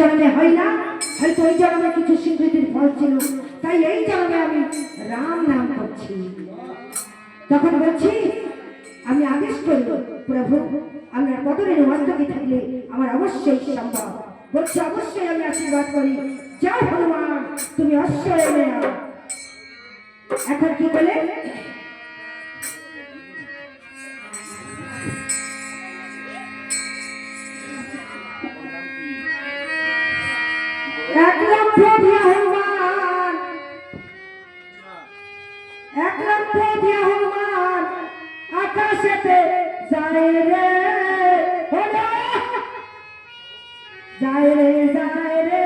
জন্মে হয় না, হয়তো ওই জন্মে কিছু স্বীকৃতির ফল ছিল, তাই এই জন্মে আমি রাম নাম করছি। তখন বলছি আমি আদেশ করব প্রভু, আপনার পদরের মস্তকে থাকলে আমার অবশ্যই সম্ভব। বলছি অবশ্যই আমি আশীর্বাদ করি, জয় হনুমান তুমি অশ্বয় মেয়া। এখন কি বলে এক লক্ষ দিয়া হনুমান, এক লক্ষ দিয়া হনুমান আকাশেতে যায় রে, যায় রে যায় রে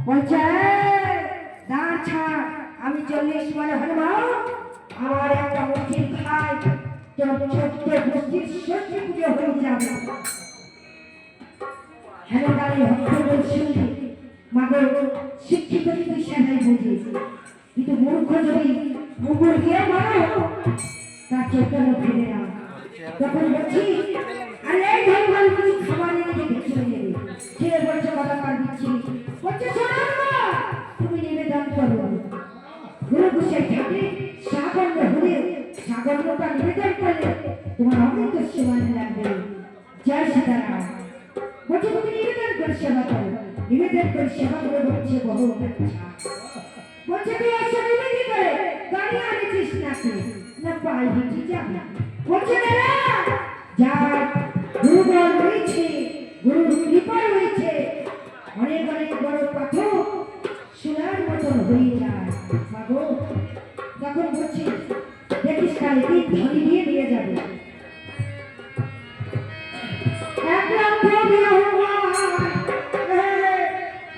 বলছে দাঁড় ছাড়, আমি 40 মানে হনুমান, আমার একটা মুঠি খাই তোর ছোট্ট বস্তির সত্যি পুজো হয়ে যাবে। হ্যালো গাড়ি হত্যা শুনছি মাগো, শিক্ষিত তুই সেটাই বুঝিস, কিন্তু মূর্খ যদি মুগুর গিয়ে মারো তার চোখের ফিরে না। তখন বলছি আরে এই হনুমান তুই খাবার এনে দেখে নেবে, কে বলছে কথা কার দিচ্ছি, বলছে তুমি নিবেদন করো গুরু গুসে থেকে সাগন্য হলে সাগন্যটা নিবেদন করলে তোমার অমৃত সেবায় লাগবে। জয় সীতারাম। বলছে তুমি নিবেদন করে সেবা করো, নিবেদন করে সেবা করে বলছে বহু অপেক্ষা। বলছে তুই এসে নিবেদন করে গাড়ি আনেছিস নাকি না পায়ে হেঁটে যাবি? বলছে না যার গুরুবল রয়েছে, গুরুর কৃপা রয়েছে, অনেক অনেক বড় পাথর সোনার মতন হয়ে যায় মাগো। তখন বলছি দেখিস কালে দিন ধনী নিয়ে যাবে। এক লক্ষ দিয়া হনুমান,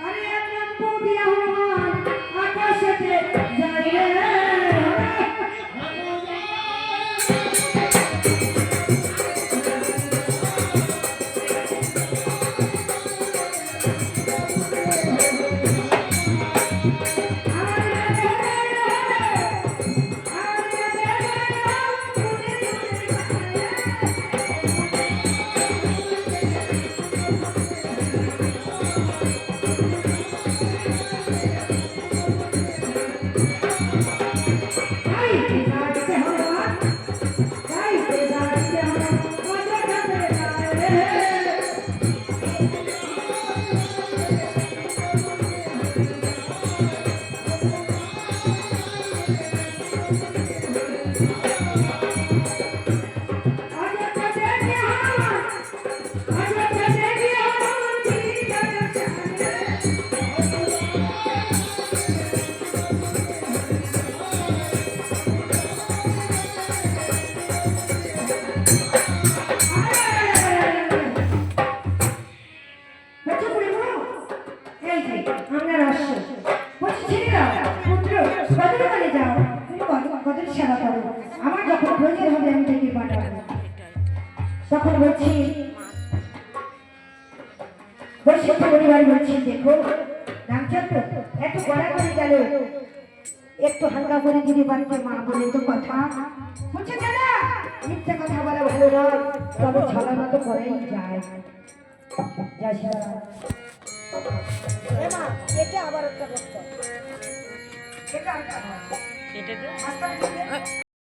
আরে এক লক্ষ দিয়া হনুমান আকাশেতে যায় রে। যাও, তুমি কত সেবা করো, আমার যখন প্রয়োজন হবে আমি তাকে পাঠাবো। তখন বলছি বৈশিষ্ট্য পরিবার বলছি, দেখো রামচন্দ্র এত গড়া করে গেল, একটু হালকা করে দিদি বাড়িতে মা বলে তো কথা বলছে না, মিথ্যা কথা বলা ভালো নয়, তবে ছলানো তো করাই যায়। জয় শ্রীরাম। এটা আবার একটা বস্তু, এটা এটা আস্তে আস্তে